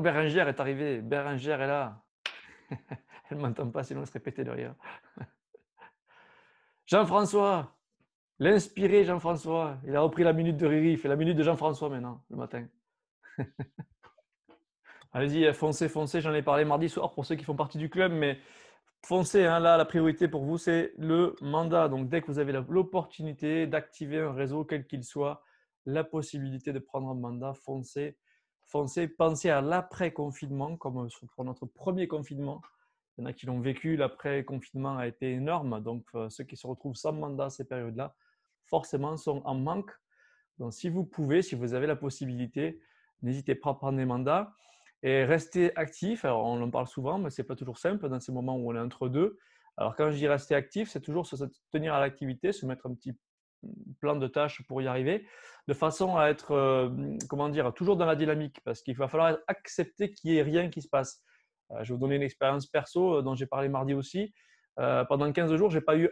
Bérengère est arrivée. Bérengère est là. Elle m'entend pas, sinon elle serait pétée de rire. Jean-François, l'inspiré Jean-François. Il a repris la minute de Riri. Il fait la minute de Jean-François maintenant, le matin. Allez-y, foncez, foncez. J'en ai parlé mardi soir pour ceux qui font partie du club, mais foncez. Hein, là, la priorité pour vous, c'est le mandat. Donc, dès que vous avez l'opportunité d'activer un réseau, quel qu'il soit, la possibilité de prendre un mandat, foncez. Foncez. Pensez à l'après-confinement, comme pour notre premier confinement. Il y en a qui l'ont vécu. L'après-confinement a été énorme. Donc, ceux qui se retrouvent sans mandat ces périodes-là, forcément, sont en manque. Donc, si vous pouvez, si vous avez la possibilité, n'hésitez pas à prendre des mandats et rester actif. Alors, on en parle souvent, mais ce n'est pas toujours simple dans ces moments où on est entre deux. Alors, quand je dis rester actif, c'est toujours se tenir à l'activité, se mettre un petit plan de tâches pour y arriver, de façon à être, comment dire, toujours dans la dynamique, parce qu'il va falloir accepter qu'il n'y ait rien qui se passe. Je vais vous donner une expérience perso dont j'ai parlé mardi aussi. Pendant 15 jours, je n'ai pas eu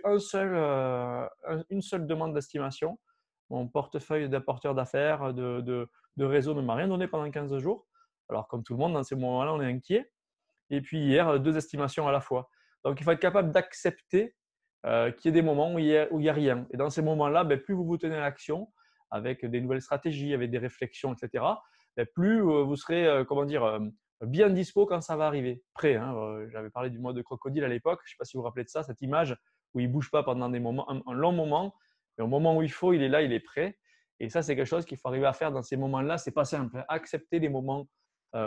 une seule demande d'estimation. Mon portefeuille d'apporteur d'affaires, de réseau ne m'a rien donné pendant 15 jours. Alors, comme tout le monde, dans ces moments-là, on est inquiet. Et puis hier, 2 estimations à la fois. Donc, il faut être capable d'accepter qu'il y ait des moments où il y a rien. Et dans ces moments-là, plus vous vous tenez à l'action avec des nouvelles stratégies, avec des réflexions, etc., plus vous serez, comment dire, bien dispo quand ça va arriver. Prêt. Hein, j'avais parlé du mode crocodile à l'époque. Je ne sais pas si vous vous rappelez de ça, cette image où il ne bouge pas pendant des moments, un long moment, mais au moment où il faut, il est là, il est prêt. Et ça, c'est quelque chose qu'il faut arriver à faire dans ces moments-là. Ce n'est pas simple. Hein. Accepter les moments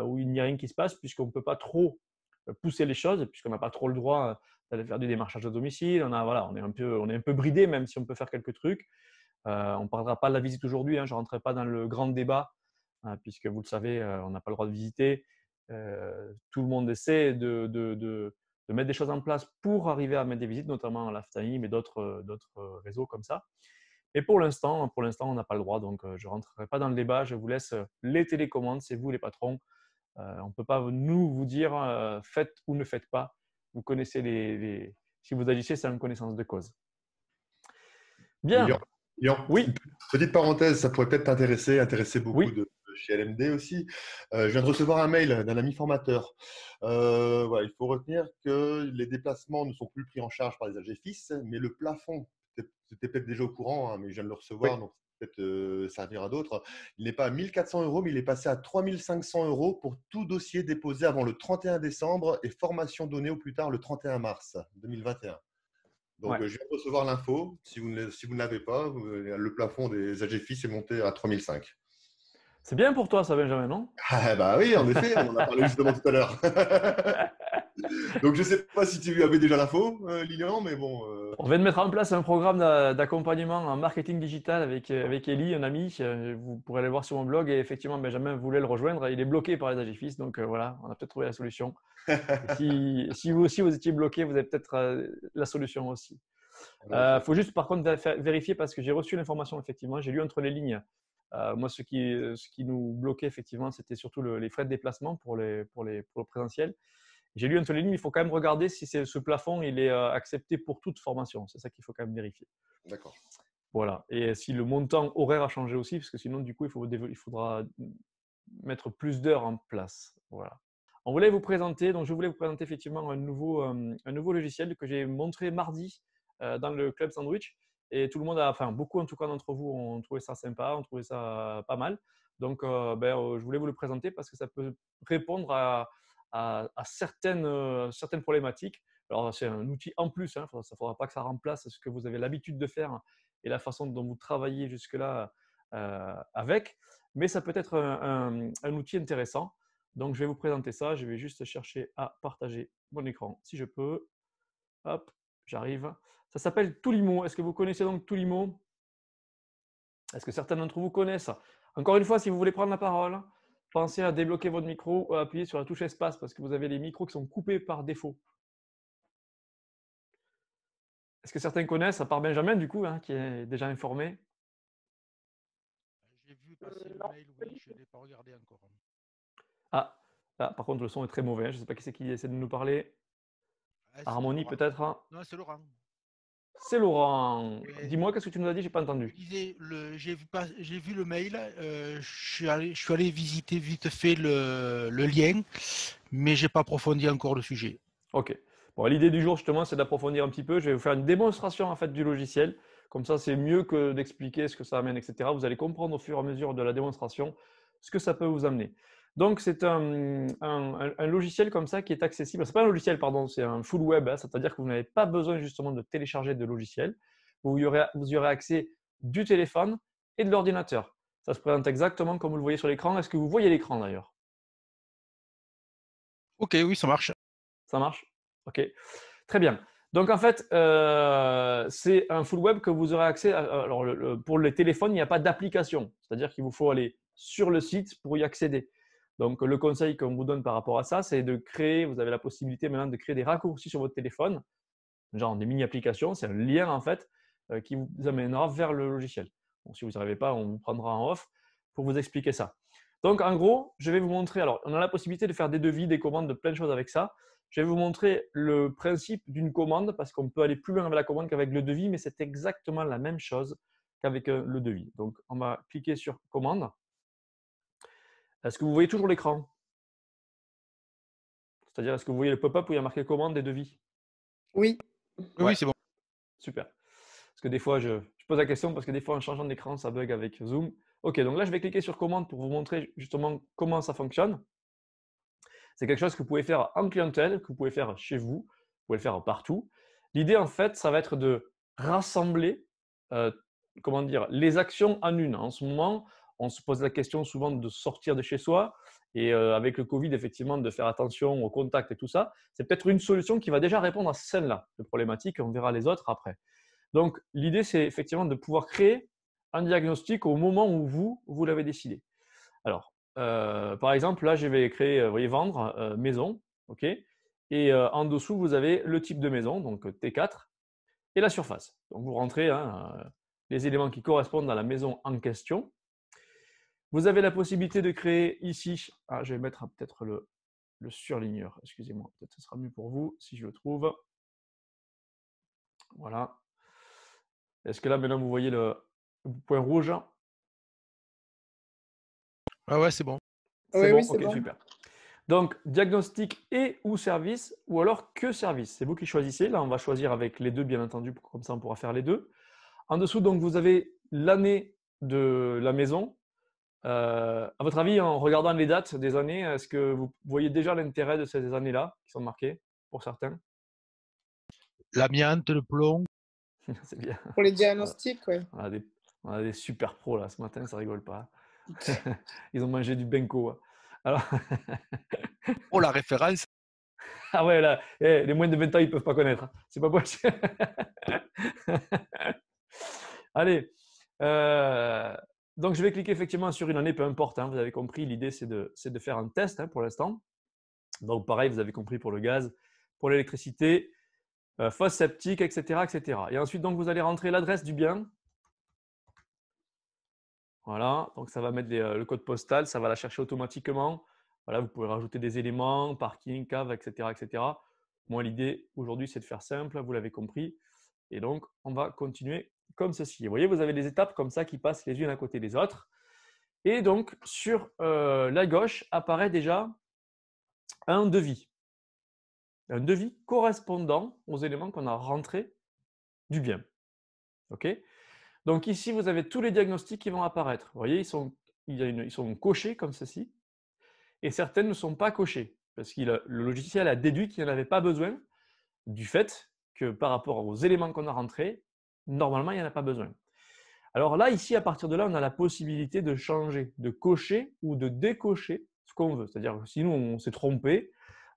où il n'y a rien qui se passe, puisqu'on ne peut pas trop pousser les choses, puisqu'on n'a pas trop le droit d'aller faire du démarchage à domicile. Voilà, on est un peu bridé, même si on peut faire quelques trucs. On ne parlera pas de la visite aujourd'hui. Hein, je ne rentrerai pas dans le grand débat, puisque vous le savez, on n'a pas le droit de visiter. Tout le monde essaie de mettre des choses en place pour arriver à mettre des visites, notamment à l'Aftahi, mais d'autres réseaux comme ça. Et pour l'instant, on n'a pas le droit, donc je ne rentrerai pas dans le débat. Je vous laisse les télécommandes, c'est vous les patrons. On ne peut pas nous vous dire faites ou ne faites pas. Vous connaissez si vous agissez, c'est en connaissance de cause. Lilian, Bien. Lilian, une Oui. petite parenthèse, ça pourrait peut-être intéresser beaucoup Oui. de chez LMD aussi. Je viens de recevoir un mail d'un ami formateur. Voilà, il faut retenir que les déplacements ne sont plus pris en charge par les AGFIS, mais le plafond, c'était peut-être déjà au courant, hein, mais je viens de le recevoir, Oui. donc peut-être servir à d'autres. Il n'est pas à 1 400 euros, mais il est passé à 3 500 euros pour tout dossier déposé avant le 31 décembre et formation donnée au plus tard le 31 mars 2021. Donc, Ouais. je viens de recevoir l'info. Si vous ne l'avez pas, le plafond des AGFI est monté à 3005. C'est bien pour toi, ça, Benjamin, non? Ah, bah oui, en effet, on en a parlé justement tout à l'heure. Donc, je ne sais pas si tu avais déjà l'info, Lilian, mais bon. On vient de mettre en place un programme d'accompagnement en marketing digital avec Ellie, un ami. Vous pourrez aller voir sur mon blog. Et effectivement, Benjamin voulait le rejoindre. Il est bloqué par les Agifis. Donc voilà, on a peut-être trouvé la solution. Et si vous aussi vous étiez bloqué, vous avez peut-être la solution aussi. En effet. Faut juste par contre vérifier parce que j'ai reçu l'information effectivement. J'ai lu entre les lignes. Moi, ce qui nous bloquait effectivement, c'était surtout les frais de déplacement pour le présentiel. J'ai lu entre les lignes, il faut quand même regarder si ce plafond il est accepté pour toute formation. C'est ça qu'il faut quand même vérifier. D'accord. Voilà. Et si le montant horaire a changé aussi, parce que sinon, du coup, il faudra mettre plus d'heures en place. Voilà. On voulait vous présenter, donc je voulais vous présenter effectivement un nouveau logiciel que j'ai montré mardi dans le Club Sandwich. Et tout le monde enfin beaucoup en tout cas d'entre vous ont trouvé ça sympa, ont trouvé ça pas mal. Donc, je voulais vous le présenter parce que ça peut répondre à certaines problématiques. Alors, c'est un outil en plus, hein, ça ne faudra pas que ça remplace ce que vous avez l'habitude de faire et la façon dont vous travaillez jusque-là avec, mais ça peut être un outil intéressant. Donc, je vais vous présenter ça. Je vais juste chercher à partager mon écran si je peux. Hop, j'arrive. Ça s'appelle Toolimo. Est-ce que vous connaissez donc Toolimo? Est-ce que certains d'entre vous connaissent? Encore une fois, si vous voulez prendre la parole, pensez à débloquer votre micro ou à appuyer sur la touche espace parce que vous avez les micros qui sont coupés par défaut. Est-ce que certains connaissent, à part Benjamin, du coup, hein, qui est déjà informé? J'ai vu passer le Non, mail, pas oui, du je tout. n'ai pas regardé encore. Ah, là, par contre, le son est très mauvais. Je ne sais pas qui c'est qui essaie de nous parler. Ah, c'est Harmonie, Laurent. peut-être, hein. Non, c'est Laurent. C'est Laurent. Ouais. Dis-moi, qu'est-ce que tu nous as dit? J'ai pas Je entendu. disais, j'ai vu le mail, je suis allé visiter vite fait le lien, mais j'ai pas approfondi encore le sujet. Ok. Bon, l'idée du jour, justement, c'est d'approfondir un petit peu. Je vais vous faire une démonstration en fait du logiciel. Comme ça, c'est mieux que d'expliquer ce que ça amène, etc. Vous allez comprendre au fur et à mesure de la démonstration ce que ça peut vous amener. Donc, c'est un logiciel comme ça qui est accessible. Ce n'est pas un logiciel, pardon, c'est un full web, hein, c'est-à-dire que vous n'avez pas besoin justement de télécharger de logiciel. Vous y aurez accès du téléphone et de l'ordinateur. Ça se présente exactement comme vous le voyez sur l'écran. Est-ce que vous voyez l'écran d'ailleurs? Ok, oui, ça marche. Ça marche? Ok. Très bien. Donc, en fait, c'est un full web que vous aurez accès à. Alors, pour les téléphones, il n'y a pas d'application. C'est-à-dire qu'il vous faut aller sur le site pour y accéder. Donc, le conseil qu'on vous donne par rapport à ça, c'est de créer, vous avez la possibilité maintenant de créer des raccourcis sur votre téléphone, genre des mini-applications. C'est un lien, en fait, qui vous amènera vers le logiciel. Bon, si vous n'arrivez pas, on vous prendra en off pour vous expliquer ça. Donc, en gros, je vais vous montrer. Alors, on a la possibilité de faire des devis, des commandes, de plein de choses avec ça. Je vais vous montrer le principe d'une commande parce qu'on peut aller plus loin avec la commande qu'avec le devis, mais c'est exactement la même chose qu'avec le devis. Donc, on va cliquer sur commande. Est-ce que vous voyez toujours l'écran? C'est-à-dire, est-ce que vous voyez le pop-up où il y a marqué commande et devis? Oui. Oui, Ouais. oui, c'est bon. Super. Parce que des fois, je pose la question parce que des fois, en changeant d'écran, ça bug avec Zoom. Ok, donc là, je vais cliquer sur commande pour vous montrer justement comment ça fonctionne. C'est quelque chose que vous pouvez faire en clientèle, que vous pouvez faire chez vous, vous pouvez le faire partout. L'idée, en fait, ça va être de rassembler comment dire, les actions en une. En ce moment, on se pose la question souvent de sortir de chez soi et avec le Covid, effectivement, de faire attention aux contacts et tout ça. C'est peut-être une solution qui va déjà répondre à celle-là de problématique. On verra les autres après. Donc, l'idée, c'est effectivement de pouvoir créer un diagnostic au moment où vous l'avez décidé. Alors, par exemple, là, je vais créer, vous voyez, vendre maison, ok. Et en dessous, vous avez le type de maison, donc T4, et la surface. Donc, vous rentrez hein, les éléments qui correspondent à la maison en question. Vous avez la possibilité de créer ici, je vais mettre peut-être le surligneur, excusez-moi, peut-être que ce sera mieux pour vous si je le trouve. Voilà. Est-ce que là, maintenant, vous voyez le point rouge? Ah ouais, c'est bon. C'est Oui, bon, oui, c'est ok, bon. super. Donc, diagnostic et ou service, ou alors que service. C'est vous qui choisissez. Là, on va choisir avec les deux, bien entendu, comme ça, on pourra faire les deux. En dessous, donc, vous avez l'année de la maison. À votre avis, en regardant les dates des années, est-ce que vous voyez déjà l'intérêt de ces années-là qui sont marquées pour certains? L'amiante, le plomb. C'est bien. Pour les diagnostics, oui. On a des super pros là ce matin, ça rigole pas. Ils ont mangé du benko. Hein. Alors, Oh, la référence. ah ouais, là, les moins de 20 ans, ils ne peuvent pas connaître. Hein. C'est pas possible. Allez. Donc, je vais cliquer effectivement sur une année, peu importe. Hein, vous avez compris, l'idée, c'est de faire un test hein, pour l'instant. Donc, pareil, vous avez compris pour le gaz, pour l'électricité, fosse septique, etc., etc. Et ensuite, donc, vous allez rentrer l'adresse du bien. Voilà, donc ça va mettre le code postal, ça va la chercher automatiquement. Voilà, vous pouvez rajouter des éléments, parking, cave, etc., etc. Moi, l'idée aujourd'hui, c'est de faire simple, vous l'avez compris. Et donc, on va continuer comme ceci. Vous voyez, vous avez des étapes comme ça qui passent les unes à côté des autres. Et donc, sur la gauche apparaît déjà un devis. Un devis correspondant aux éléments qu'on a rentrés du bien. OK? Donc ici, vous avez tous les diagnostics qui vont apparaître. Vous voyez, ils sont cochés comme ceci. Et certaines ne sont pas cochées parce que le logiciel a déduit qu'il n'y en avait pas besoin du fait que par rapport aux éléments qu'on a rentrés, normalement, il n'y en a pas besoin. Alors là, ici, à partir de là, on a la possibilité de changer, de cocher ou de décocher ce qu'on veut. C'est-à-dire que si nous, on s'est trompé,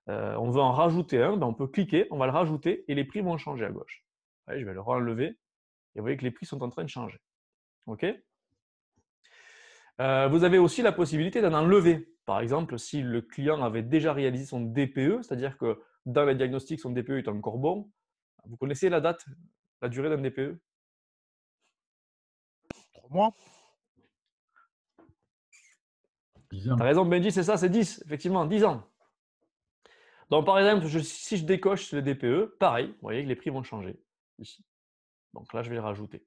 on veut en rajouter un, ben on peut cliquer, on va le rajouter et les prix vont changer à gauche. Ouais, je vais le renlever et vous voyez que les prix sont en train de changer. OK ? Vous avez aussi la possibilité d'en enlever. Par exemple, si le client avait déjà réalisé son DPE, c'est-à-dire que dans les diagnostics, son DPE est encore bon. Vous connaissez la date, la durée d'un DPE? 3 mois. 10 Tu as ans. raison, Benji, c'est ça, c'est 10, effectivement, 10 ans. Donc, par exemple, si je décoche le DPE, pareil, vous voyez que les prix vont changer ici. Donc là, je vais le rajouter.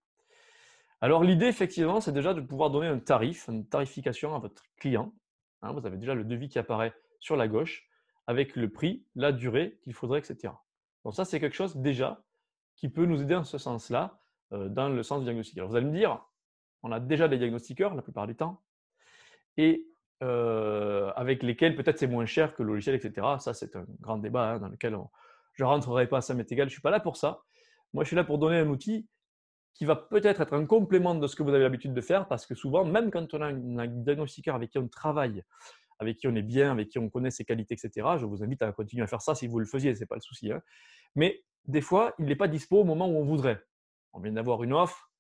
Alors l'idée, effectivement, c'est déjà de pouvoir donner un tarif, une tarification à votre client. Hein, vous avez déjà le devis qui apparaît sur la gauche avec le prix, la durée qu'il faudrait, etc. Donc ça, c'est quelque chose déjà qui peut nous aider en ce sens-là, dans le sens du diagnostic. Alors vous allez me dire, on a déjà des diagnostiqueurs la plupart du temps et avec lesquels peut-être c'est moins cher que le logiciel, etc. Ça, c'est un grand débat hein, dans lequel je ne rentrerai pas, ça m'est égal, je ne suis pas là pour ça. Moi, je suis là pour donner un outil qui va peut-être être un complément de ce que vous avez l'habitude de faire, parce que souvent, même quand on a un diagnostiqueur avec qui on travaille, avec qui on est bien, avec qui on connaît ses qualités, etc., je vous invite à continuer à faire ça si vous le faisiez, ce n'est pas le souci. Hein. Mais des fois, il n'est pas dispo au moment où on voudrait. On vient d'avoir une offre,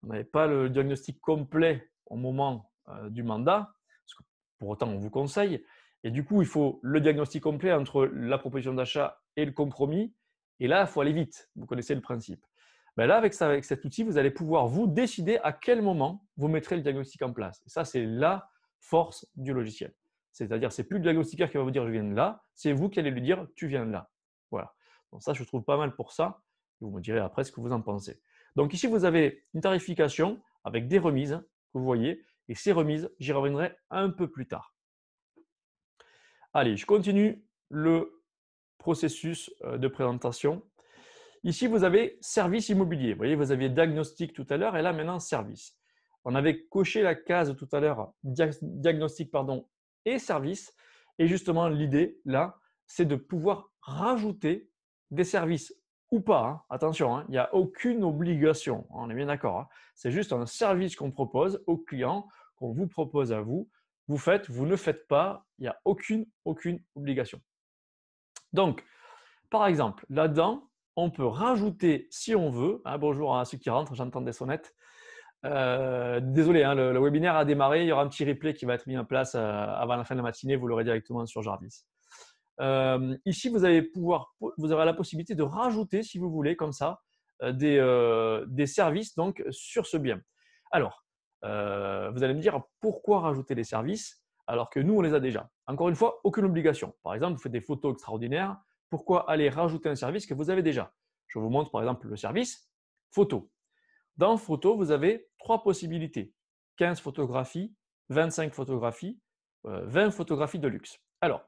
on n'avait pas le diagnostic complet au moment du mandat, parce que pour autant, on vous conseille. Et du coup, il faut le diagnostic complet entre la proposition d'achat et le compromis. Et là, il faut aller vite. Vous connaissez le principe. Ben là, avec cet outil, vous allez pouvoir vous décider à quel moment vous mettrez le diagnostic en place. Et ça, c'est la force du logiciel. C'est-à-dire, ce n'est plus le diagnostiqueur qui va vous dire « je viens de là », c'est vous qui allez lui dire « tu viens de là ». Voilà. Donc ça, je trouve pas mal pour ça. Vous me direz après ce que vous en pensez. Donc ici, vous avez une tarification avec des remises que vous voyez. Et ces remises, j'y reviendrai un peu plus tard. Allez, je continue le processus de présentation. Ici, vous avez service immobilier. Vous voyez, vous aviez diagnostic tout à l'heure et là, maintenant, service. On avait coché la case tout à l'heure, diagnostic et service. Et justement, l'idée, là, c'est de pouvoir rajouter des services ou pas. Hein. Attention, hein, il n'y a aucune obligation. On est bien d'accord. Hein. C'est juste un service qu'on propose au client, qu'on vous propose à vous. Vous faites, vous ne faites pas. Il n'y a aucune obligation. Donc, par exemple, là-dedans, on peut rajouter, si on veut, hein, bonjour à ceux qui rentrent, j'entends des sonnettes. Désolé, hein, le webinaire a démarré, il y aura un petit replay qui va être mis en place avant la fin de la matinée, vous l'aurez directement sur Jarvis. Ici, vous aurez la possibilité de rajouter, si vous voulez, comme ça, des services donc, sur ce bien. Alors, vous allez me dire, pourquoi rajouter des services alors que nous, on les a déjà? Encore une fois, aucune obligation. Par exemple, vous faites des photos extraordinaires. Pourquoi aller rajouter un service que vous avez déjà? Je vous montre par exemple le service photo. Dans photo, vous avez 3 possibilités. 15 photographies, 25 photographies, 20 photographies de luxe. Alors,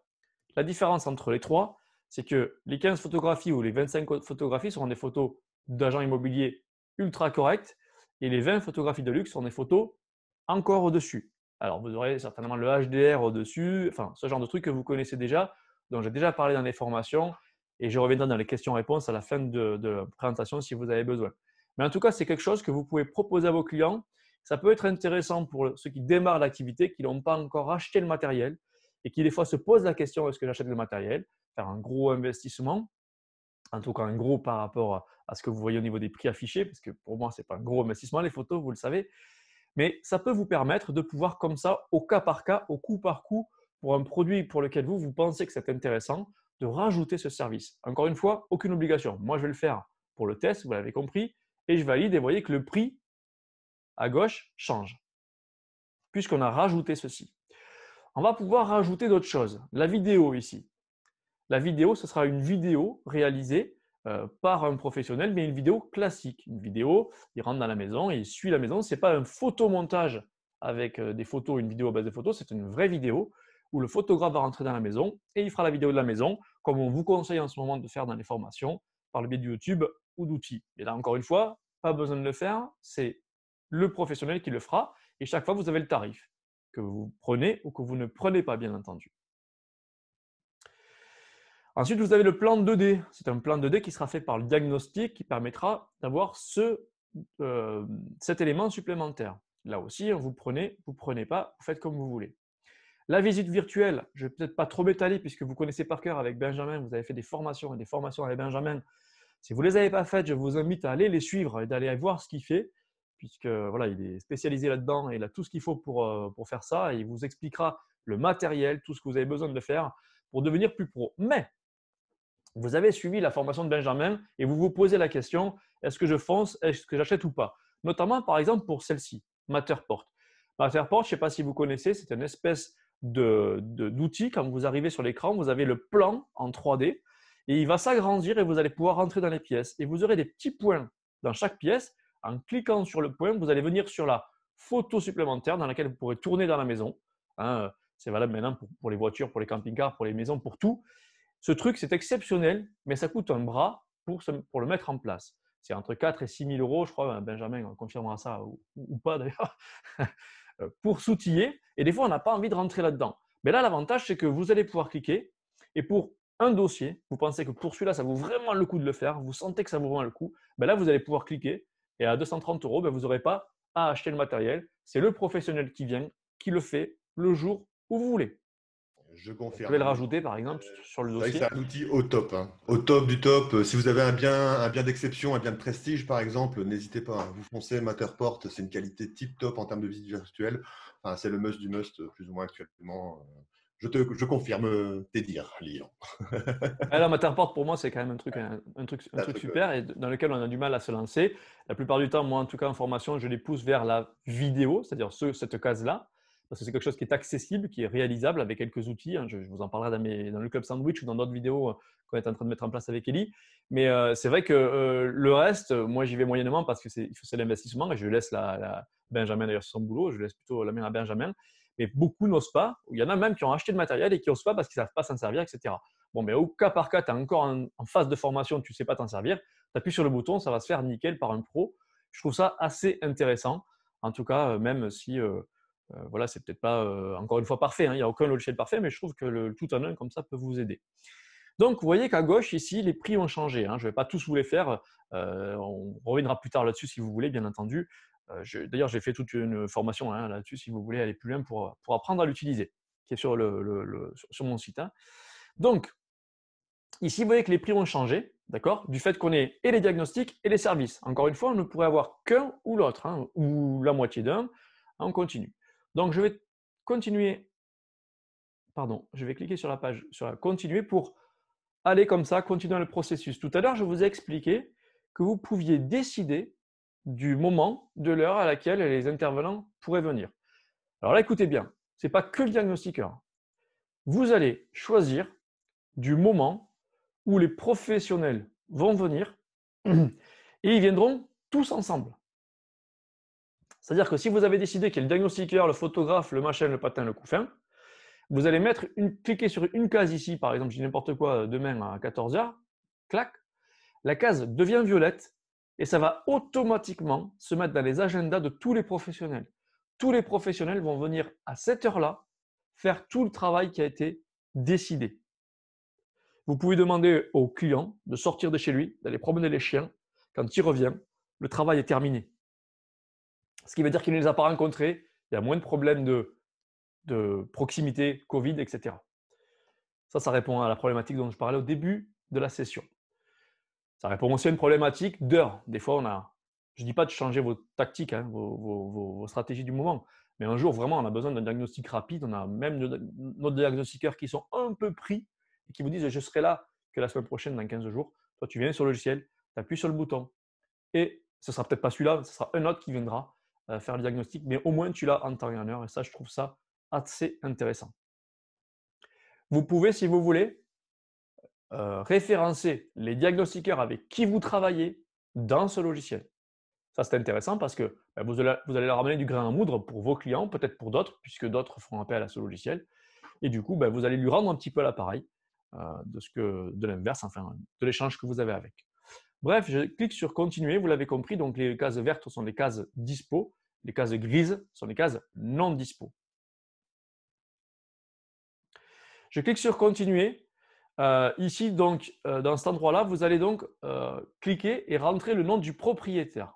la différence entre les 3, c'est que les 15 photographies ou les 25 photographies seront des photos d'agents immobiliers ultra correctes et les 20 photographies de luxe sont des photos encore au-dessus. Alors, vous aurez certainement le HDR au-dessus, enfin, ce genre de truc que vous connaissez déjà, dont j'ai déjà parlé dans les formations et je reviendrai dans les questions-réponses à la fin de la présentation si vous avez besoin. Mais en tout cas, c'est quelque chose que vous pouvez proposer à vos clients. Ça peut être intéressant pour ceux qui démarrent l'activité, qui n'ont pas encore acheté le matériel et qui des fois se posent la question est-ce que j'achète le matériel, faire un gros investissement, en tout cas un gros par rapport à ce que vous voyez au niveau des prix affichés, parce que pour moi, ce n'est pas un gros investissement, les photos, vous le savez. Mais ça peut vous permettre de pouvoir comme ça, au cas par cas, au coup par coup, pour un produit pour lequel vous pensez que c'est intéressant, de rajouter ce service. Encore une fois, aucune obligation. Moi, je vais le faire pour le test, vous l'avez compris, et je valide et vous voyez que le prix à gauche change, puisqu'on a rajouté ceci. On va pouvoir rajouter d'autres choses. La vidéo ici. La vidéo, ce sera une vidéo réalisée par un professionnel, mais une vidéo classique. Une vidéo, il rentre dans la maison et il suit la maison. Ce n'est pas un photomontage avec des photos, une vidéo à base de photos, c'est une vraie vidéo où le photographe va rentrer dans la maison et il fera la vidéo de la maison, comme on vous conseille en ce moment de faire dans les formations, par le biais de YouTube ou d'outils. Et là, encore une fois, pas besoin de le faire, c'est le professionnel qui le fera et chaque fois, vous avez le tarif que vous prenez ou que vous ne prenez pas, bien entendu. Ensuite, vous avez le plan 2D. C'est un plan 2D qui sera fait par le diagnostic qui permettra d'avoir cet élément supplémentaire. Là aussi, vous prenez pas, vous faites comme vous voulez. La visite virtuelle, je ne vais peut-être pas trop m'étaler puisque vous connaissez par cœur avec Benjamin, vous avez fait des formations et des formations avec Benjamin. Si vous ne les avez pas faites, je vous invite à aller les suivre et d'aller voir ce qu'il fait, puisque voilà, il est spécialisé là-dedans et il a tout ce qu'il faut pour faire ça et il vous expliquera le matériel, tout ce que vous avez besoin de faire pour devenir plus pro. Mais vous avez suivi la formation de Benjamin et vous vous posez la question, est-ce que je fonce, est-ce que j'achète ou pas? Notamment, par exemple, pour celle-ci, Matterport. Matterport, je ne sais pas si vous connaissez, c'est une espèce d'outil. Quand vous arrivez sur l'écran, vous avez le plan en 3D et il va s'agrandir et vous allez pouvoir rentrer dans les pièces. Et vous aurez des petits points dans chaque pièce, en cliquant sur le point, vous allez venir sur la photo supplémentaire dans laquelle vous pourrez tourner dans la maison. Hein, c'est valable maintenant pour les voitures, pour les camping-cars, pour les maisons, pour tout. Ce truc, c'est exceptionnel, mais ça coûte un bras pour le mettre en place. C'est entre 4 et 6 000 euros, je crois, Benjamin confirmera ça ou pas d'ailleurs, pour s'outiller. Et des fois, on n'a pas envie de rentrer là-dedans. Mais là, l'avantage, c'est que vous allez pouvoir cliquer et pour un dossier, vous pensez que pour celui-là, ça vaut vraiment le coup de le faire, vous sentez que ça vaut vraiment le coup, ben là, vous allez pouvoir cliquer et à 230 euros, ben vous n'aurez pas à acheter le matériel. C'est le professionnel qui vient, qui le fait le jour où vous voulez. Je Vous confirme. pouvez le rajouter, par exemple, sur le C'est vrai que dossier. c'est un outil au top, hein. Au top du top. Si vous avez un bien d'exception, un bien de prestige, par exemple, n'hésitez pas, hein. Vous foncez Matterport, c'est une qualité tip top en termes de visite virtuelle. Enfin, c'est le must du must, plus ou moins actuellement. Je confirme tes dires, Lilian. La Matterport, pour moi, c'est quand même un truc truc, super et dans lequel on a du mal à se lancer. La plupart du temps, moi, en tout cas, en formation, je les pousse vers la vidéo, c'est-à-dire cette case-là, parce que c'est quelque chose qui est accessible, qui est réalisable avec quelques outils. Hein. Je vous en parlerai dans le Club Sandwich ou dans d'autres vidéos qu'on est en train de mettre en place avec Ellie. Mais c'est vrai que le reste, moi, j'y vais moyennement parce que c'est l'investissement et je laisse Benjamin d'ailleurs sur son boulot, je laisse plutôt la main à Benjamin. Mais beaucoup n'osent pas. Il y en a même qui ont acheté le matériel et qui n'osent pas parce qu'ils ne savent pas s'en servir, etc. Bon, mais au cas par cas, tu es encore en phase de formation, tu ne sais pas t'en servir, tu appuies sur le bouton, ça va se faire nickel par un pro. Je trouve ça assez intéressant. En tout cas, même si voilà, c'est peut-être pas encore une fois parfait, hein, il n'y a aucun logiciel parfait, mais je trouve que le tout en un comme ça peut vous aider. Donc, vous voyez qu'à gauche, ici, les prix ont changé. Hein. Je ne vais pas tous vous les faire. On reviendra plus tard là-dessus si vous voulez, bien entendu. D'ailleurs, j'ai fait toute une formation hein, là-dessus si vous voulez aller plus loin pour apprendre à l'utiliser, qui est sur mon site. Hein. Donc, ici, vous voyez que les prix ont changé, d'accord, du fait qu'on ait et les diagnostics et les services. Encore une fois, on ne pourrait avoir qu'un ou l'autre, hein, ou la moitié d'un. On continue. Donc, je vais continuer. Pardon, je vais cliquer sur la page, sur la continuer pour aller comme ça, continuer le processus. Tout à l'heure, je vous ai expliqué que vous pouviez décider du moment, de l'heure à laquelle les intervenants pourraient venir. Alors là, écoutez bien, ce n'est pas que le diagnostiqueur. Vous allez choisir du moment où les professionnels vont venir et ils viendront tous ensemble. C'est-à-dire que si vous avez décidé qu'il y a le diagnostiqueur, le photographe, le machin, le patin, le couffin, vous allez cliquer sur une case ici, par exemple, je dis n'importe quoi, demain à 14 h, clac, la case devient violette et ça va automatiquement se mettre dans les agendas de tous les professionnels. Tous les professionnels vont venir à cette heure-là faire tout le travail qui a été décidé. Vous pouvez demander au client de sortir de chez lui, d'aller promener les chiens. Quand il revient, le travail est terminé. Ce qui veut dire qu'il ne les a pas rencontrés, il y a moins de problèmes de proximité, Covid, etc. Ça répond à la problématique dont je parlais au début de la session. Ça répond aussi à une problématique d'heures. Des fois, je ne dis pas de changer vos tactiques, hein, vos stratégies du moment, mais un jour, vraiment, on a besoin d'un diagnostic rapide. On a même nos diagnostiqueurs qui sont un peu pris et qui vous disent « je serai là que la semaine prochaine, dans 15 jours ». Toi, tu viens sur le logiciel, tu appuies sur le bouton et ce ne sera peut-être pas celui-là, ce sera un autre qui viendra faire le diagnostic, mais au moins, tu l'as en temps et en heure et ça, je trouve ça assez intéressant. Vous pouvez, si vous voulez, référencer les diagnostiqueurs avec qui vous travaillez dans ce logiciel. Ça, c'est intéressant parce que vous allez leur ramener du grain à moudre pour vos clients, peut-être pour d'autres, puisque d'autres feront appel à ce logiciel. Et du coup, vous allez lui rendre un petit peu l'appareil de l'inverse, enfin, de l'échange que vous avez avec. Bref, je clique sur continuer, vous l'avez compris, donc les cases vertes sont les cases dispo, les cases grises sont les cases non dispo. Je clique sur continuer. Ici, donc, dans cet endroit-là, vous allez donc cliquer et rentrer le nom du propriétaire.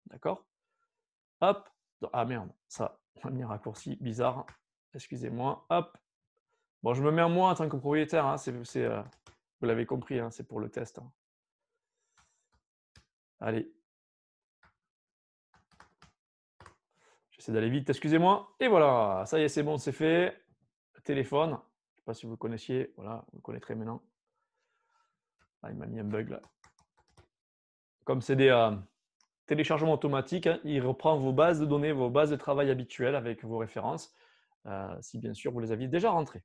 D'accord? Hop. Ah merde, ça a mis un raccourci bizarre. Excusez-moi. Hop. Bon, je me mets en moi en tant que propriétaire. Hein. Vous l'avez compris, hein, c'est pour le test. Hein. Allez. J'essaie d'aller vite, excusez-moi. Et voilà, ça y est, c'est bon, c'est fait. Téléphone. Je ne sais pas si vous connaissiez. Voilà, vous le connaîtrez maintenant. Ah, il m'a mis un bug là. Comme c'est des téléchargements automatiques, hein, il reprend vos bases de données, vos bases de travail habituelles avec vos références, si bien sûr vous les aviez déjà rentrées.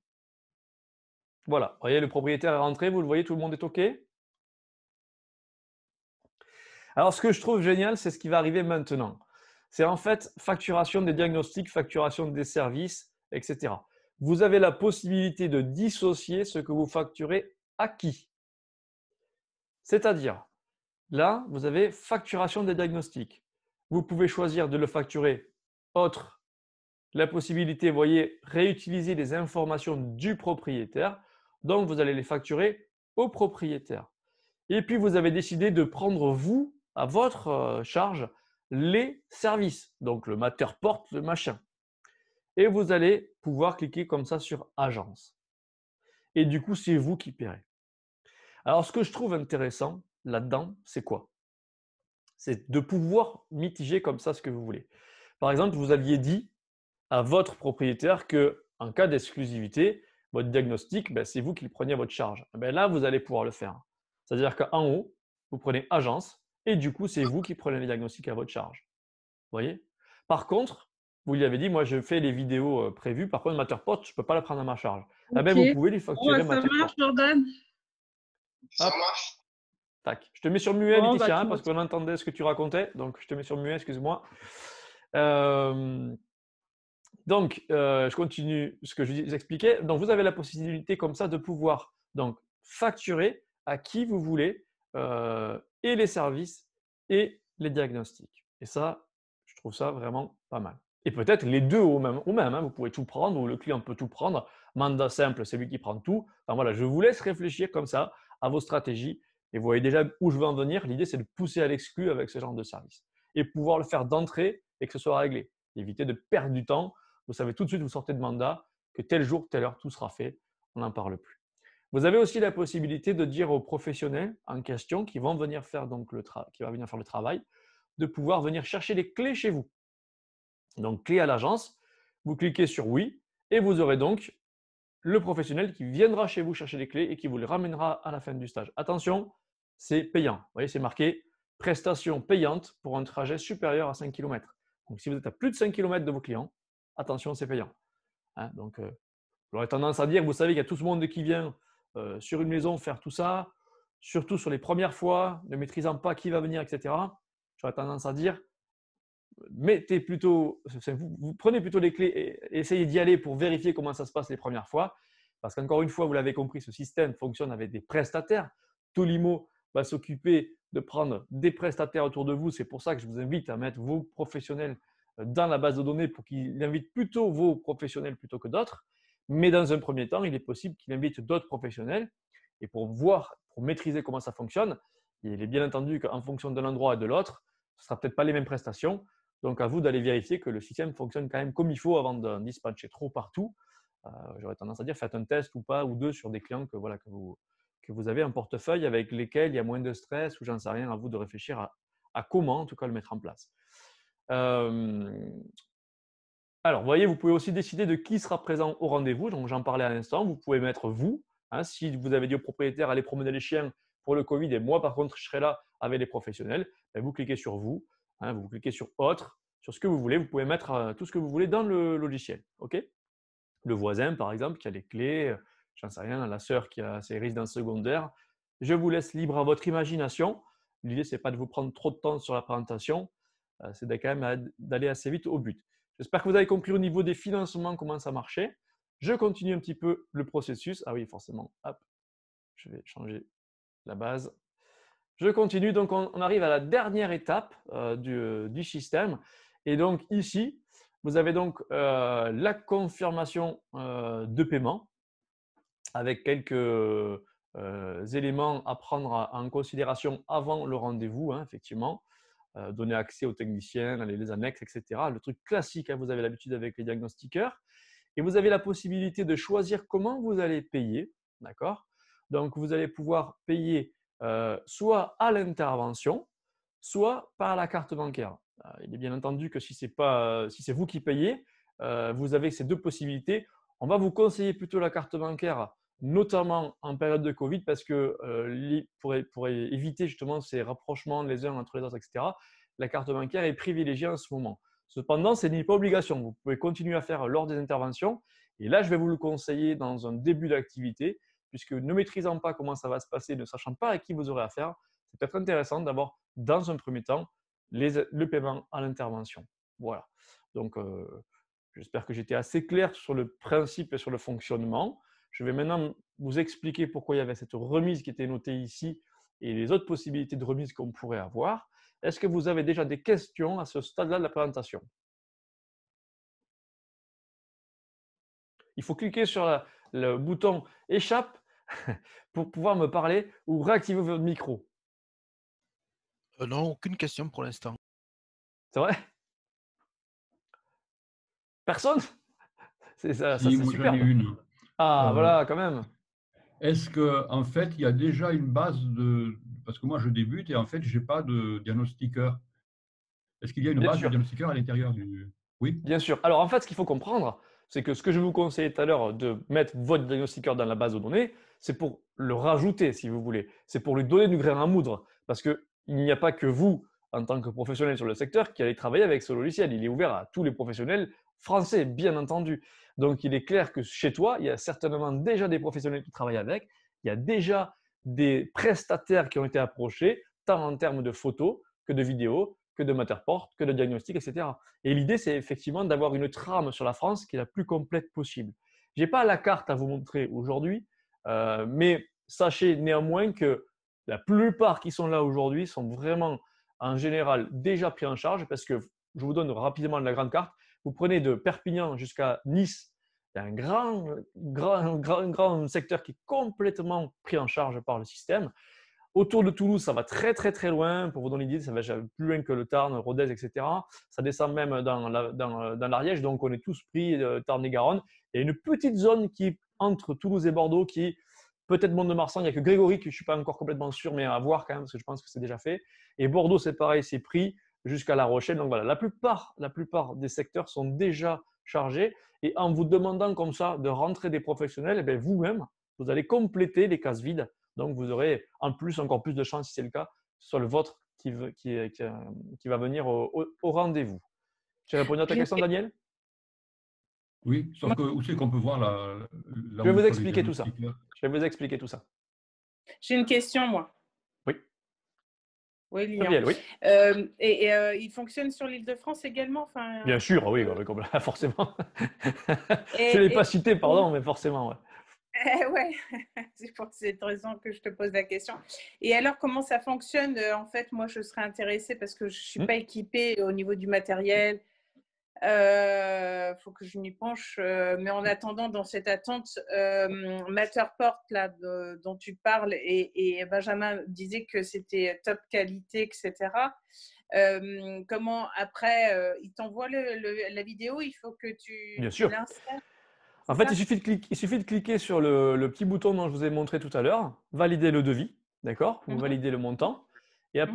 Voilà, vous voyez, le propriétaire est rentré, vous le voyez, tout le monde est OK. Alors, ce que je trouve génial, c'est ce qui va arriver maintenant. C'est en fait facturation des diagnostics, facturation des services, etc. Vous avez la possibilité de dissocier ce que vous facturez à qui. C'est-à-dire, là, vous avez facturation des diagnostics. Vous pouvez choisir de le facturer autre. La possibilité, vous voyez, réutiliser les informations du propriétaire. Donc, vous allez les facturer au propriétaire. Et puis, vous avez décidé de prendre, vous, à votre charge, les services. Donc, le Matterport, le machin. Et vous allez pouvoir cliquer comme ça sur Agence. Et du coup, c'est vous qui paierez. Alors, ce que je trouve intéressant là-dedans, c'est quoi? C'est de pouvoir mitiger comme ça ce que vous voulez. Par exemple, vous aviez dit à votre propriétaire que, en cas d'exclusivité, votre diagnostic, ben, c'est vous qui le preniez à votre charge. Ben là, vous allez pouvoir le faire. C'est-à-dire qu'en haut, vous prenez agence et du coup, c'est vous qui prenez les diagnostics à votre charge. Vous voyez? Par contre, vous lui avez dit, moi, je fais les vidéos prévues. Par contre, Matterport, je ne peux pas la prendre à ma charge. Eh ben, Ok. vous pouvez lui Bon, facturer bah, ça Matterport. marche, Jordan. Ça Hop. marche. Tac. Je te mets sur muet, Bon, Laetitia, bah, tu parce me- qu'on entendait ce que tu racontais. Donc, je te mets sur muet, excuse-moi. Donc, je continue ce que j'expliquais. Donc, vous avez la possibilité comme ça de pouvoir donc, facturer à qui vous voulez et les services et les diagnostics. Et ça, je trouve ça vraiment pas mal. Et peut-être les deux au même, hein. Vous pouvez tout prendre ou le client peut tout prendre. Mandat simple, c'est lui qui prend tout. Enfin, voilà, je vous laisse réfléchir comme ça à vos stratégies et vous voyez déjà où je veux en venir. L'idée, c'est de pousser à l'exclu avec ce genre de service et pouvoir le faire d'entrée et que ce soit réglé. Éviter de perdre du temps. Vous savez tout de suite, vous sortez de mandat, que tel jour, telle heure, tout sera fait. On n'en parle plus. Vous avez aussi la possibilité de dire aux professionnels en question qui vont venir faire donc qui va venir faire le travail, de pouvoir venir chercher les clés chez vous. Donc, clé à l'agence, vous cliquez sur oui et vous aurez donc le professionnel qui viendra chez vous chercher les clés et qui vous les ramènera à la fin du stage. Attention, c'est payant. Vous voyez, c'est marqué prestation payante pour un trajet supérieur à 5 km. Donc, si vous êtes à plus de 5 km de vos clients, attention, c'est payant. Hein, donc, j'aurais tendance à dire, vous savez qu'il y a tout ce monde qui vient sur une maison faire tout ça, surtout sur les premières fois, ne maîtrisant pas qui va venir, etc. J'aurais tendance à dire, vous prenez plutôt les clés et essayez d'y aller pour vérifier comment ça se passe les premières fois. Parce qu'encore une fois, vous l'avez compris, ce système fonctionne avec des prestataires. Tolimo va s'occuper de prendre des prestataires autour de vous. C'est pour ça que je vous invite à mettre vos professionnels dans la base de données pour qu'il invite plutôt vos professionnels plutôt que d'autres. Mais dans un premier temps, il est possible qu'il invite d'autres professionnels. Et pour voir, pour maîtriser comment ça fonctionne, il est bien entendu qu'en fonction de l'endroit et de l'autre, ce ne sera peut-être pas les mêmes prestations. Donc, à vous d'aller vérifier que le système fonctionne quand même comme il faut avant de dispatcher trop partout. J'aurais tendance à dire, faites un test ou pas, ou deux sur des clients que vous avez un portefeuille avec lesquels il y a moins de stress ou j'en sais rien, à vous de réfléchir à comment en tout cas le mettre en place. Alors, vous voyez, vous pouvez aussi décider de qui sera présent au rendez-vous. Donc, j'en parlais à l'instant. Vous pouvez mettre vous. Hein, si vous avez dit au propriétaire, allez promener les chiens pour le Covid et moi, par contre, je serai là avec les professionnels, ben, vous cliquez sur vous. Hein, vous cliquez sur autre, sur ce que vous voulez. Vous pouvez mettre tout ce que vous voulez dans le logiciel. OK ? Le voisin, par exemple, qui a les clés, j'en sais rien, la sœur qui a ses résidences secondaires. Je vous laisse libre à votre imagination. L'idée, ce n'est pas de vous prendre trop de temps sur la présentation, c'est quand même d'aller assez vite au but. J'espère que vous avez compris au niveau des financements comment ça marchait. Je continue un petit peu le processus. Ah oui, forcément. Hop, je vais changer la base. Je continue. Donc, on arrive à la dernière étape du système. Et donc, ici, vous avez donc la confirmation de paiement avec quelques éléments à prendre en considération avant le rendez-vous, hein, effectivement. Donner accès aux techniciens, les annexes, etc. Le truc classique, hein, vous avez l'habitude avec les diagnostiqueurs. Et vous avez la possibilité de choisir comment vous allez payer. D'accord ? Donc, vous allez pouvoir payer soit à l'intervention, soit par la carte bancaire. Il est bien entendu que si c'est vous qui payez, vous avez ces deux possibilités. On va vous conseiller plutôt la carte bancaire, notamment en période de Covid, parce que pour éviter justement ces rapprochements les uns entre les autres, etc., la carte bancaire est privilégiée en ce moment. Cependant, ce n'est pas obligation. Vous pouvez continuer à faire lors des interventions. Et là, je vais vous le conseiller dans un début d'activité, puisque ne maîtrisant pas comment ça va se passer, ne sachant pas à qui vous aurez affaire, c'est peut-être intéressant d'abord dans un premier temps, le paiement à l'intervention. Voilà. Donc, j'espère que j'étais assez clair sur le principe et sur le fonctionnement. Je vais maintenant vous expliquer pourquoi il y avait cette remise qui était notée ici et les autres possibilités de remise qu'on pourrait avoir. Est-ce que vous avez déjà des questions à ce stade-là de la présentation? Il faut cliquer sur le bouton échappe pour pouvoir me parler ou réactiver votre micro. Non, aucune question pour l'instant. C'est vrai? Personne? Ça, Si, c'est moi j'en ai superbe. une. Ah, Euh, voilà, quand même. Est-ce qu'en fait, il y a déjà une base de… Parce que moi, je débute et en fait, je n'ai pas de diagnostiqueur. Est-ce qu'il y a une Bien base de sûr. diagnostiqueur à l'intérieur du… Oui? Bien sûr. Alors, en fait, ce qu'il faut comprendre, c'est que ce que je vous conseillais tout à l'heure de mettre votre diagnostiqueur dans la base de données, c'est pour le rajouter, si vous voulez. C'est pour lui donner du grain à moudre. Parce qu'il n'y a pas que vous, en tant que professionnel sur le secteur, qui allez travailler avec ce logiciel. Il est ouvert à tous les professionnels français, bien entendu. Donc, il est clair que chez toi, il y a certainement déjà des professionnels qui travaillent avec. Il y a déjà des prestataires qui ont été approchés, tant en termes de photos que de vidéos, que de Matterport, que de diagnostic, etc. Et l'idée, c'est effectivement d'avoir une trame sur la France qui est la plus complète possible. Je n'ai pas la carte à vous montrer aujourd'hui, mais sachez néanmoins que la plupart qui sont là aujourd'hui sont vraiment en général déjà pris en charge parce que je vous donne rapidement la grande carte. Vous prenez de Perpignan jusqu'à Nice, il y a un grand secteur qui est complètement pris en charge par le système. Autour de Toulouse, ça va très très très loin. Pour vous donner une idée, ça va plus loin que le Tarn, Rodez, etc. Ça descend même dans l'Ariège. Donc, on est tous pris Tarn et Garonne. Il y a une petite zone qui est entre Toulouse et Bordeaux qui peut-être Mont-de-Marsan. Il n'y a que Grégory que je ne suis pas encore complètement sûr, mais à voir quand même parce que je pense que c'est déjà fait. Et Bordeaux, c'est pareil, c'est pris jusqu'à La Rochelle. Donc voilà, la plupart des secteurs sont déjà chargés. Et en vous demandant comme ça de rentrer des professionnels, eh bien, vous-même, vous allez compléter les cases vides. Donc, vous aurez en plus encore plus de chances, si c'est le cas, sur le vôtre qui va venir au rendez-vous. J'ai répondu à ta question, Daniel? Oui, sauf Moi, que où c'est qu'on peut voir là Je vais où vous sont les expliquer tout ça. diagnostiqueurs? Je vais vous expliquer tout ça. j'ai une question, moi. Oui, Oui, Lilian. Gabriel, oui. Il fonctionne sur l'Île-de-France également, enfin. Bien sûr, ah oui, forcément. Je Et, ne l'ai pas et- cité, pardon, mais forcément. Ouais. ouais, c'est pour cette raison que je te pose la question. Et alors, comment ça fonctionne? En fait, moi, je serais intéressée parce que je ne suis pas équipée au niveau du matériel. Faut que je m'y penche. Mais en attendant, dans cette attente, Matterport, là, dont tu parles, et Benjamin disait que c'était top qualité, etc. Comment après, il t'envoie la vidéo, il faut que Bien tu sûr. l'insères. En fait, il suffit de cliquer sur le petit bouton dont je vous ai montré tout à l'heure, valider le devis, d'accord? Vous validez le montant et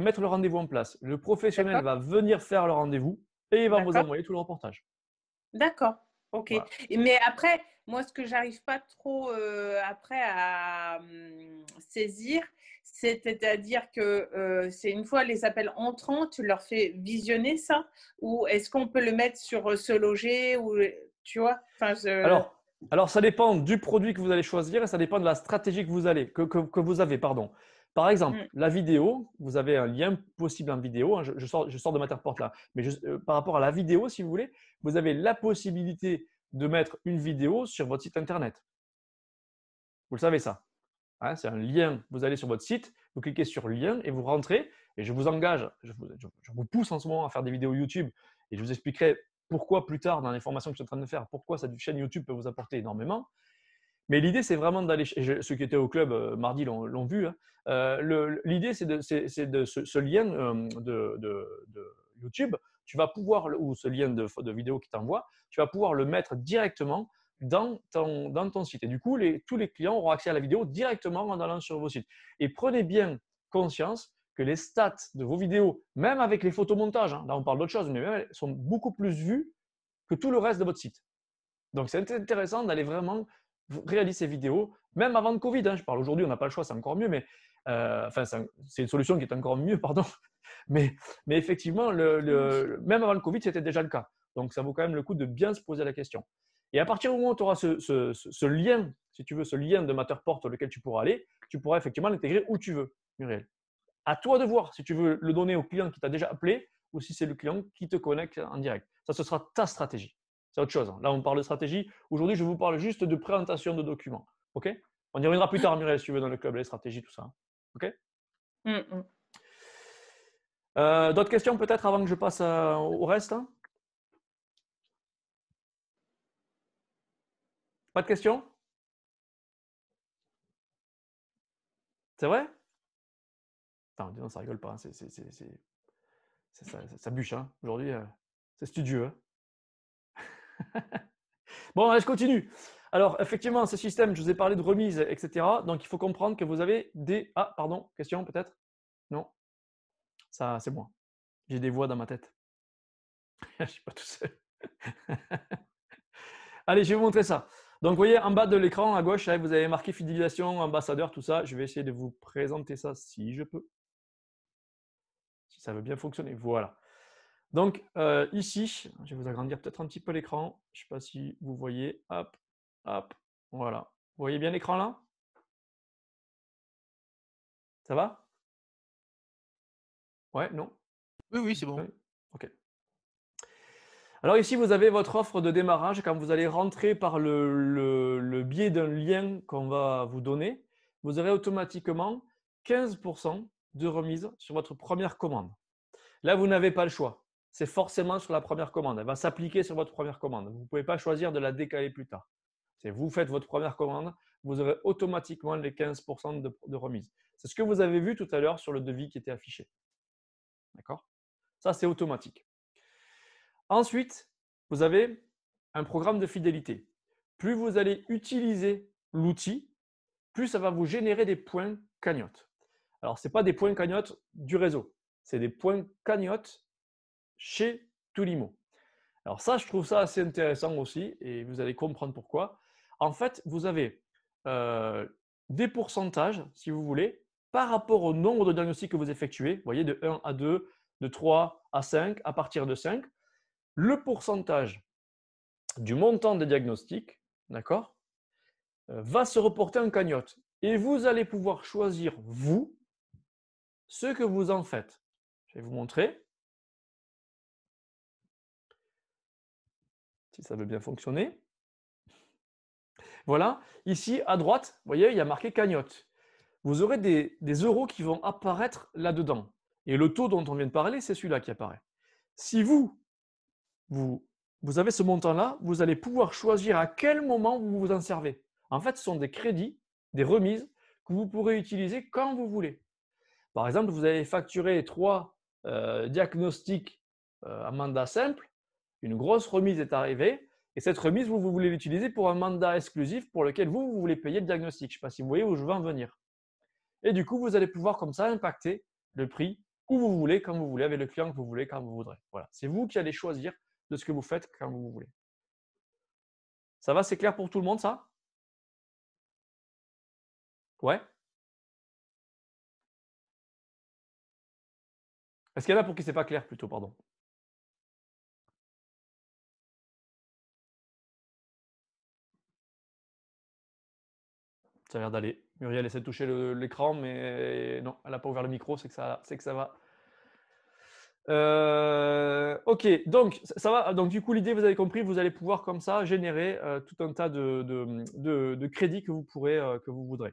mettre le rendez-vous en place. Le professionnel D'accord, va venir faire le rendez-vous et il va vous d'accord. envoyer tout le reportage. D'accord, ok. Voilà. Mais après, moi, ce que j'arrive pas trop après à saisir, c'est-à-dire que c'est une fois les appels entrants, tu leur fais visionner ça, ou est-ce qu'on peut le mettre sur se loger, ou tu vois, enfin, Alors, ça dépend du produit que vous allez choisir et ça dépend de la stratégie que vous avez. Pardon. Par exemple, la vidéo, vous avez un lien possible en vidéo. Hein, je sors de Matterport là, mais par rapport à la vidéo, si vous voulez, vous avez la possibilité de mettre une vidéo sur votre site internet. Vous le savez ça. Hein, c'est un lien. Vous allez sur votre site, vous cliquez sur lien et vous rentrez. Et je vous engage, je vous pousse en ce moment à faire des vidéos YouTube et je vous expliquerai pourquoi plus tard dans les formations que je suis en train de faire, pourquoi cette chaîne YouTube peut vous apporter énormément. Mais l'idée, c'est vraiment d'aller, ceux qui étaient au club mardi l'ont vu, hein. L'idée, c'est de ce lien de YouTube, tu vas pouvoir, ou ce lien de vidéo qui t'envoie, tu vas pouvoir le mettre directement dans ton site. Et du coup, tous les clients auront accès à la vidéo directement en allant sur vos sites. Et prenez bien conscience que les stats de vos vidéos, même avec les photomontages, hein, là on parle d'autre chose, mais même, elles sont beaucoup plus vues que tout le reste de votre site. Donc, c'est intéressant d'aller vraiment réaliser ces vidéos, même avant le Covid. Hein, je parle aujourd'hui, on n'a pas le choix, c'est encore mieux, mais c'est une solution qui est encore mieux, pardon. Mais effectivement, même avant le Covid, c'était déjà le cas. Donc, ça vaut quand même le coup de bien se poser la question. Et à partir du moment où tu auras ce lien, si tu veux, ce lien de Matterport sur lequel tu pourras aller, tu pourras effectivement l'intégrer où tu veux, Muriel. À toi de voir si tu veux le donner au client qui t'a déjà appelé ou si c'est le client qui te connecte en direct. Ça, ce sera ta stratégie. C'est autre chose. Là, on parle de stratégie. Aujourd'hui, je vous parle juste de présentation de documents. OK? On y reviendra plus tard, Muriel, si tu veux, dans le club, les stratégies, tout ça. OK? D'autres questions peut-être avant que je passe au reste, hein? Pas de questions? C'est vrai? Attends, dis donc, ça rigole pas. Hein. Ça bûche. Hein. Aujourd'hui, c'est studieux. Hein. Bon, allez, je continue. Alors, effectivement, ce système, je vous ai parlé de remise, etc. Donc, il faut comprendre que vous avez des… Ah, pardon, question peut-être? Non? Ça, c'est moi. J'ai des voix dans ma tête. Je ne suis pas tout seul. Allez, je vais vous montrer ça. Donc, vous voyez, en bas de l'écran, à gauche, vous avez marqué fidélisation, ambassadeur, tout ça. Je vais essayer de vous présenter ça si je peux. Si ça veut bien fonctionner. Voilà. Donc, ici, je vais vous agrandir peut-être un petit peu l'écran. Je ne sais pas si vous voyez. Hop, hop, voilà. Vous voyez bien l'écran là? Ça va? Ouais, non? Oui, oui, c'est bon. Oui. OK. Alors ici, vous avez votre offre de démarrage. Quand vous allez rentrer par le biais d'un lien qu'on va vous donner, vous aurez automatiquement 15% de remise sur votre première commande. Là, vous n'avez pas le choix. C'est forcément sur la première commande. Elle va s'appliquer sur votre première commande. Vous ne pouvez pas choisir de la décaler plus tard. C'est vous faites votre première commande, vous aurez automatiquement les 15% de remise. C'est ce que vous avez vu tout à l'heure sur le devis qui était affiché. D'accord? Ça, c'est automatique. Ensuite, vous avez un programme de fidélité. Plus vous allez utiliser l'outil, plus ça va vous générer des points cagnotte. Alors, ce n'est pas des points cagnotte du réseau, c'est des points cagnotte chez Toulimo. Alors ça, je trouve ça assez intéressant aussi et vous allez comprendre pourquoi. En fait, vous avez des pourcentages, si vous voulez, par rapport au nombre de diagnostics que vous effectuez. Vous voyez, de 1 à 2, de 3 à 5, à partir de 5. Le pourcentage du montant des diagnostics, d'accord, va se reporter en cagnotte. Et vous allez pouvoir choisir, vous, ce que vous en faites. Je vais vous montrer. Si ça veut bien fonctionner. Voilà, ici à droite, vous voyez, il y a marqué cagnotte. Vous aurez des euros qui vont apparaître là-dedans. Et le taux dont on vient de parler, c'est celui-là qui apparaît. Si vous avez ce montant-là, vous allez pouvoir choisir à quel moment vous vous en servez. En fait, ce sont des crédits, des remises que vous pourrez utiliser quand vous voulez. Par exemple, vous avez facturé 3 diagnostics à mandat simple, une grosse remise est arrivée, et cette remise, vous voulez l'utiliser pour un mandat exclusif pour lequel vous voulez payer le diagnostic. Je ne sais pas si vous voyez où je veux en venir. Et du coup, vous allez pouvoir comme ça impacter le prix où vous voulez, quand vous voulez, avec le client que vous voulez, quand vous voudrez. Voilà. C'est vous qui allez choisir de ce que vous faites quand vous voulez. Ça va, c'est clair pour tout le monde, ça? Ouais? Est-ce qu'il y en a pour qui c'est pas clair plutôt, pardon? Ça a l'air d'aller. Muriel essaie de toucher l'écran, mais non, elle n'a pas ouvert le micro, c'est que ça va. Ok, donc ça va. Donc du coup, l'idée, vous avez compris, vous allez pouvoir comme ça générer tout un tas de crédits que vous pourrez, que vous voudrez.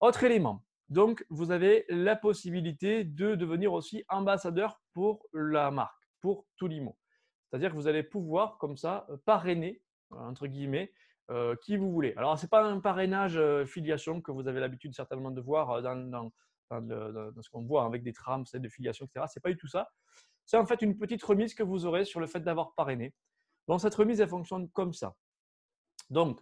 Autre élément. Donc, vous avez la possibilité de devenir aussi ambassadeur pour la marque, pour Toulimo. C'est-à-dire que vous allez pouvoir comme ça parrainer, entre guillemets, qui vous voulez. Alors, ce n'est pas un parrainage filiation que vous avez l'habitude certainement de voir dans ce qu'on voit avec des trams de filiation, etc. Ce n'est pas du tout ça. C'est en fait une petite remise que vous aurez sur le fait d'avoir parrainé. Donc, cette remise, elle fonctionne comme ça. Donc,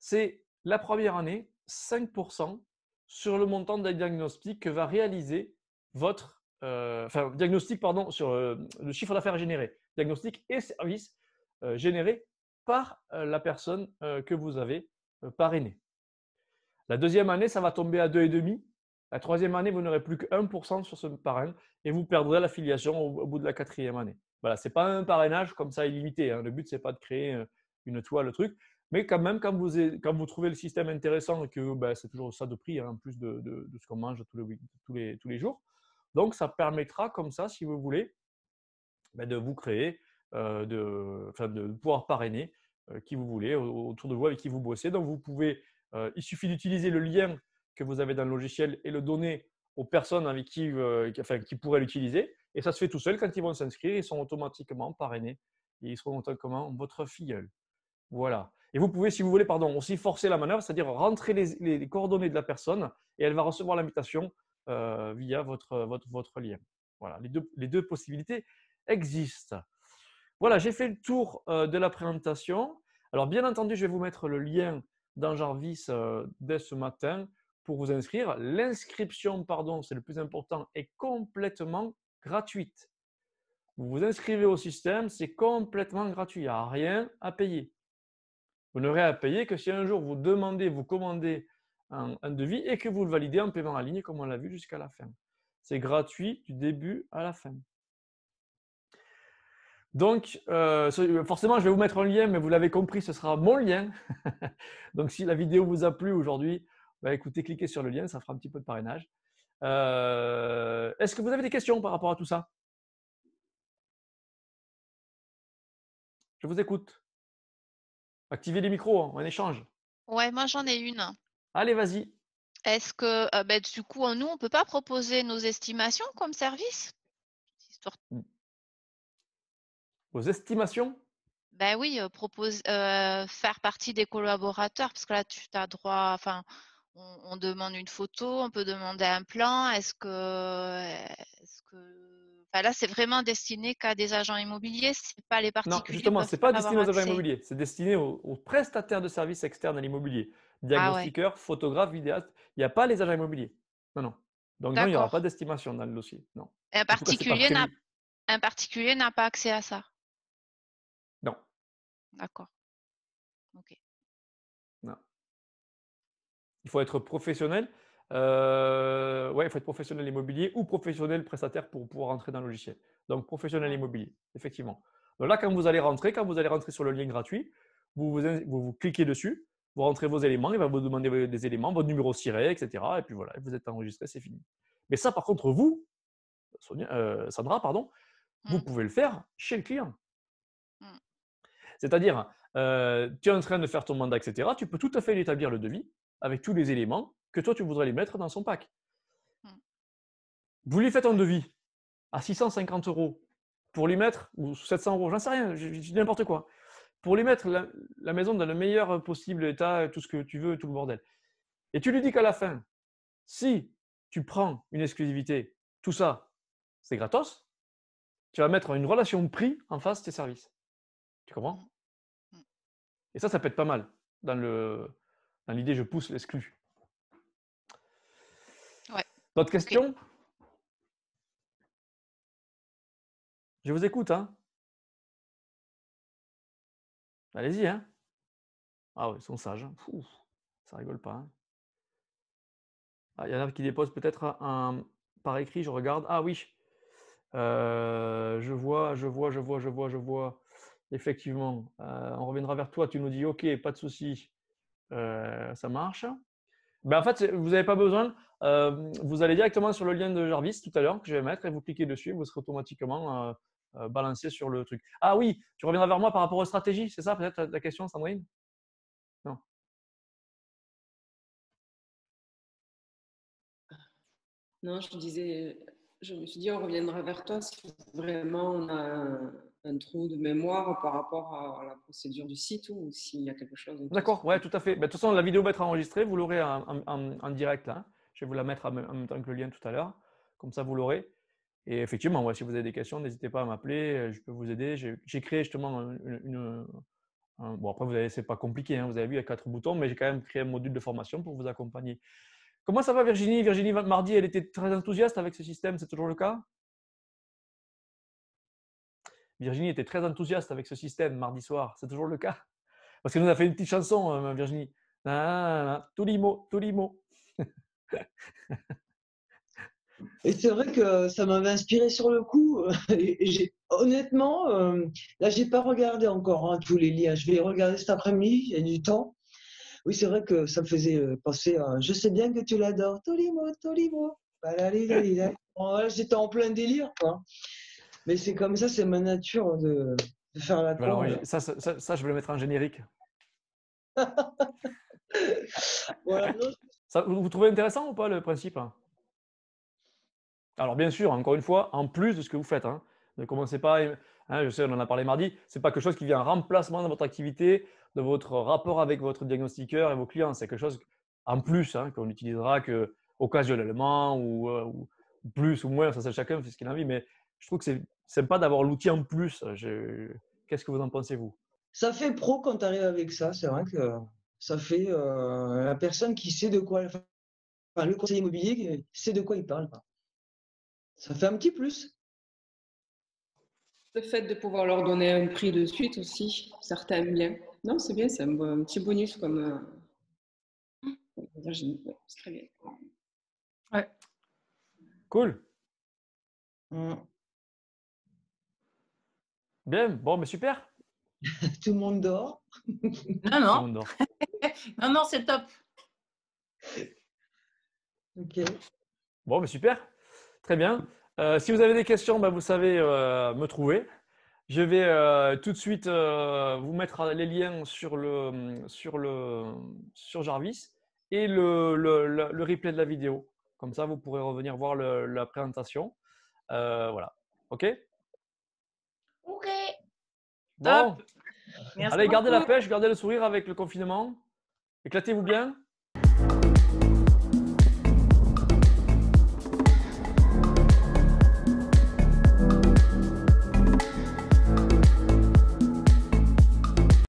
c'est la première année, 5% sur le montant d'un diagnostic que va réaliser votre… diagnostic, pardon, sur le chiffre d'affaires généré. Diagnostic et service générés par la personne que vous avez parrainée. La deuxième année, ça va tomber à 2,5. La troisième année, vous n'aurez plus que 1% sur ce parrain et vous perdrez l'affiliation au bout de la quatrième année. Voilà, ce n'est pas un parrainage comme ça illimité. Hein. Le but, ce n'est pas de créer une toile, le truc. Mais quand même, quand vous trouvez le système intéressant et que c'est toujours ça de prix, hein, en plus de ce qu'on mange tous les jours, Donc, ça permettra comme ça, si vous voulez, de vous créer, de pouvoir parrainer qui vous voulez autour de vous, avec qui vous bossez. Donc, vous pouvez, il suffit d'utiliser le lien que vous avez dans le logiciel et le donner aux personnes avec qui pourraient l'utiliser. Et ça se fait tout seul. Quand ils vont s'inscrire, ils sont automatiquement parrainés et ils seront automatiquement votre filleul. Voilà. Et vous pouvez, si vous voulez, aussi forcer la manœuvre, c'est-à-dire rentrer les coordonnées de la personne et elle va recevoir l'invitation via votre lien. Voilà, les deux possibilités existent. Voilà, j'ai fait le tour de la présentation. Alors, bien entendu, je vais vous mettre le lien dans Jarvis dès ce matin pour vous inscrire. L'inscription, c'est le plus important, est complètement gratuite. Vous vous inscrivez au système, c'est complètement gratuit. Il n'y a rien à payer. Vous n'aurez à payer que si un jour vous commandez un devis et que vous le validez en paiement en ligne, comme on l'a vu jusqu'à la fin. C'est gratuit du début à la fin. Donc, forcément, je vais vous mettre un lien, mais vous l'avez compris, ce sera mon lien. Donc, si la vidéo vous a plu aujourd'hui, écoutez, cliquez sur le lien, ça fera un petit peu de parrainage. Est-ce que vous avez des questions par rapport à tout ça? Je vous écoute. Activez les micros, on échange. Ouais, moi j'en ai une. Allez, vas-y. Est-ce que du coup, nous, on ne peut pas proposer nos estimations comme service? Vos estimations? Ben oui, faire partie des collaborateurs, parce que là, tu as droit, enfin, on demande une photo, on peut demander un plan. Là, c'est vraiment destiné qu'à des agents immobiliers, c'est pas les particuliers. Non, justement, peuvent ce n'est pas pas destiné aux avoir agents accès. immobiliers, c'est destiné aux prestataires de services externes à l'immobilier. Diagnostiqueurs, photographes, vidéastes. Il n'y a pas les agents immobiliers. Non, non. Donc, non, il n'y aura pas d'estimation dans le dossier. Non. Et un particulier n'a pas accès à ça. Non. D'accord. Ok. Non. Il faut être professionnel. Il faut être professionnel immobilier ou professionnel prestataire pour pouvoir rentrer dans le logiciel. Donc, professionnel immobilier, effectivement. Donc là, quand vous allez rentrer sur le lien gratuit, vous cliquez dessus, vous rentrez vos éléments, il va vous demander des éléments, votre numéro SIRET, etc. Et puis voilà, vous êtes enregistré, c'est fini. Mais ça, par contre, vous, Sandra, vous pouvez le faire chez le client. C'est-à-dire, tu es en train de faire ton mandat, etc. Tu peux tout à fait lui établir le devis avec tous les éléments que toi, tu voudrais lui mettre dans son pack. Vous lui faites un devis à 650 € pour lui mettre, ou 700 €, j'en sais rien, je dis n'importe quoi, pour lui mettre la maison dans le meilleur possible état, tout ce que tu veux, tout le bordel. Et tu lui dis qu'à la fin, si tu prends une exclusivité, tout ça, c'est gratos, tu vas mettre une relation prix en face de tes services. Tu comprends? Et ça peut être pas mal dans l'idée je pousse l'exclu. Ouais. D'autres questions? Je vous écoute, hein. Allez-y, hein. Ah ouais, ils sont sages. Ouf, ça rigole pas. Hein. Ah, il y en a qui déposent peut-être par écrit, je regarde. Ah oui, je vois. Effectivement, on reviendra vers toi. Tu nous dis OK, pas de souci, ça marche. Ben, en fait, vous n'avez pas besoin. Vous allez directement sur le lien de Jarvis tout à l'heure que je vais mettre et vous cliquez dessus. Vous serez automatiquement balancé sur le truc. Ah oui, tu reviendras vers moi par rapport aux stratégies. C'est ça peut-être la question, Sandrine? Non. Non, je me suis dit, on reviendra vers toi si vraiment on a un trou de mémoire par rapport à la procédure du site ou s'il y a quelque chose. D'accord, ouais, tout à fait. Ben, de toute façon, la vidéo va être enregistrée, vous l'aurez en direct là. Je vais vous la mettre en même temps que le lien tout à l'heure. Comme ça, vous l'aurez. Et effectivement, si vous avez des questions, n'hésitez pas à m'appeler, je peux vous aider. J'ai créé justement bon, après, vous avez, c'est pas compliqué, hein, vous avez vu, il y a 4 boutons, mais j'ai quand même créé un module de formation pour vous accompagner. Comment ça va, Virginie? Virginie, mardi, elle était très enthousiaste avec ce système, c'est toujours le cas? Virginie était très enthousiaste avec ce système mardi soir, c'est toujours le cas? Parce qu'elle nous a fait une petite chanson, Virginie. Tous les mots. Et c'est vrai que ça m'avait inspiré sur le coup. Honnêtement, là, je n'ai pas regardé encore tous les liens. Je vais regarder cet après-midi, il y a du temps. Oui, c'est vrai que ça me faisait penser à « Je sais bien que tu l'adores, Tolimo, Tolimo ». Bon, là, j'étais en plein délire, quoi. Mais c'est comme ça, c'est ma nature de faire la Alors, con. ça, je vais le mettre en générique. Voilà, non, Ça, vous trouvez intéressant ou pas le principe? Alors bien sûr, encore une fois, en plus de ce que vous faites, hein. Ne commencez pas, je sais, on en a parlé mardi, c'est pas quelque chose qui vient en remplacement de votre activité, de votre rapport avec votre diagnostiqueur et vos clients. C'est quelque chose en plus, hein, qu'on utilisera que occasionnellement ou plus ou moins, ça c'est chacun, fait ce qu'il a envie. Mais je trouve que c'est sympa d'avoir l'outil en plus. Qu'est-ce que vous en pensez, vous? ça fait pro quand tu arrives avec ça. C'est vrai que ça fait la personne qui sait de quoi, enfin, le conseiller immobilier qui sait de quoi il parle, quoi. Ça fait un petit plus. Le fait de pouvoir leur donner un prix de suite aussi, certains aiment bien. Non, c'est bien, c'est un petit bonus comme Virginie. Ouais, c'est très bien. Ouais. Cool. Mm. Bien, bon, mais super. Tout le monde dort. Non, Tout le non, monde dort. non, c'est top. Ok. Bon, mais super. Très bien. Si vous avez des questions, vous savez me trouver. Je vais tout de suite vous mettre les liens sur Jarvis et le replay de la vidéo. Comme ça, vous pourrez revenir voir la présentation. Voilà. OK? Ok. Bon. Top. Merci Allez, gardez la beaucoup. pêche, gardez le sourire avec le confinement. Éclatez-vous bien.